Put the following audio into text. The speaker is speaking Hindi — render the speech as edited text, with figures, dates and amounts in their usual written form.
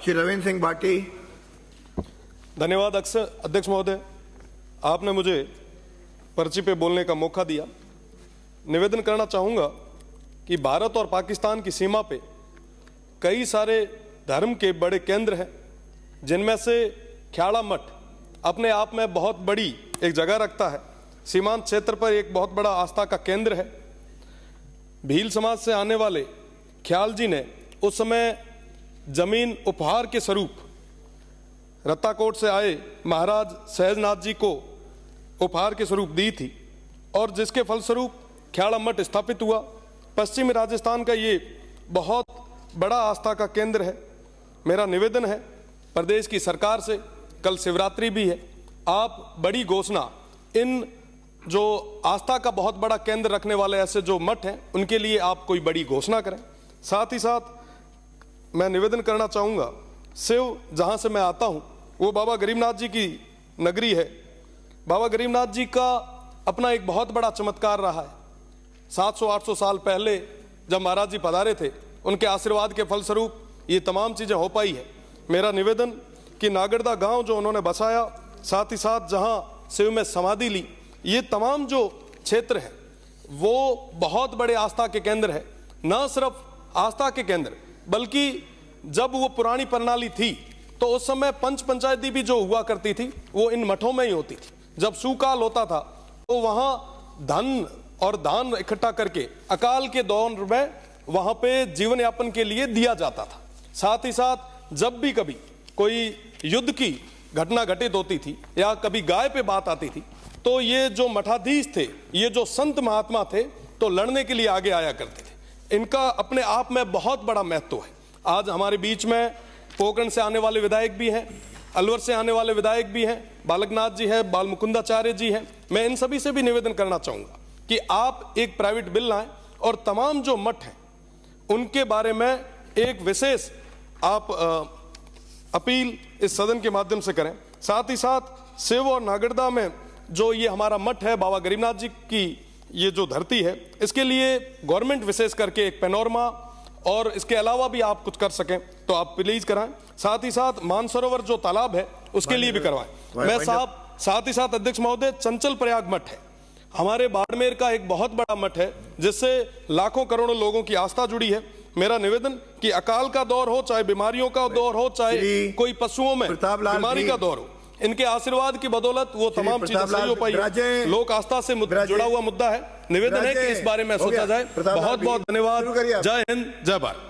श्री रविंद्र सिंह भाटी। धन्यवाद अध्यक्ष महोदय, आपने मुझे पर्ची पे बोलने का मौका दिया। निवेदन करना चाहूँगा कि भारत और पाकिस्तान की सीमा पे कई सारे धर्म के बड़े केंद्र हैं, जिनमें से ख्याड़ा मठ अपने आप में बहुत बड़ी एक जगह रखता है। सीमांत क्षेत्र पर एक बहुत बड़ा आस्था का केंद्र है। भील समाज से आने वाले ख्याल जी ने उस समय जमीन उपहार के स्वरूप रत्ताकोट से आए महाराज सहजनाथ जी को उपहार के स्वरूप दी थी, और जिसके फलस्वरूप ख्याड़ा मठ स्थापित हुआ। पश्चिमी राजस्थान का ये बहुत बड़ा आस्था का केंद्र है। मेरा निवेदन है प्रदेश की सरकार से, कल शिवरात्रि भी है, आप बड़ी घोषणा इन जो आस्था का बहुत बड़ा केंद्र रखने वाले ऐसे जो मठ हैं उनके लिए आप कोई बड़ी घोषणा करें। साथ ही साथ मैं निवेदन करना चाहूँगा, शिव जहाँ से मैं आता हूँ वो बाबा गरीबनाथ जी की नगरी है। बाबा गरीबनाथ जी का अपना एक बहुत बड़ा चमत्कार रहा है। 700-800 साल पहले जब महाराज जी पधारे थे, उनके आशीर्वाद के फलस्वरूप ये तमाम चीज़ें हो पाई है। मेरा निवेदन कि नागरदा गांव जो उन्होंने बसाया, साथ ही साथ जहां शिव में समाधि ली, ये तमाम जो क्षेत्र है वो बहुत बड़े आस्था के केंद्र है। न सिर्फ आस्था के केंद्र, बल्कि जब वो पुरानी प्रणाली थी तो उस समय पंच पंचायती भी जो हुआ करती थी वो इन मठों में ही होती थी। जब सुकाल होता था तो वहाँ धन और दान इकट्ठा करके अकाल के दौर में वहाँ पे जीवन यापन के लिए दिया जाता था। साथ ही साथ जब भी कभी कोई युद्ध की घटना घटित होती थी या कभी गाय पे बात आती थी तो ये जो मठाधीश थे, ये जो संत महात्मा थे, तो लड़ने के लिए आगे आया करते थे। इनका अपने आप में बहुत बड़ा महत्व है। आज हमारे बीच में पोखरण से आने वाले विधायक भी हैं, अलवर से आने वाले विधायक भी हैं, बालकनाथ जी हैं, बाल मुकुंदाचार्य जी हैं। मैं इन सभी से भी निवेदन करना चाहूँगा कि आप एक प्राइवेट बिल लाएं और तमाम जो मठ हैं उनके बारे में एक विशेष आप अपील इस सदन के माध्यम से करें। साथ ही साथ शिव और नागरदा में जो ये हमारा मठ है, बाबा गरीबनाथ जी की ये जो धरती है, इसके लिए गवर्नमेंट विशेष करके एक पैनोरमा और इसके अलावा भी आप कुछ कर सकें तो आप प्लीज कराएं। साथ ही साथ मानसरोवर जो तालाब है उसके लिए भी करवाएं। मैं साथ ही साथ अध्यक्ष महोदय, चंचल प्रयाग मठ है हमारे बाड़मेर का एक बहुत बड़ा मठ है जिससे लाखों करोड़ों लोगों की आस्था जुड़ी है। मेरा निवेदन कि अकाल का दौर हो, चाहे बीमारियों का दौर हो, चाहे कोई पशुओं में बीमारी का दौर हो, इनके आशीर्वाद की बदौलत वो तमाम चीजें सही हो पाई। लोक आस्था से जुड़ा हुआ मुद्दा है। निवेदन है कि इस बारे में सोचा जाए। बहुत बहुत धन्यवाद। जय हिंद, जय भारत।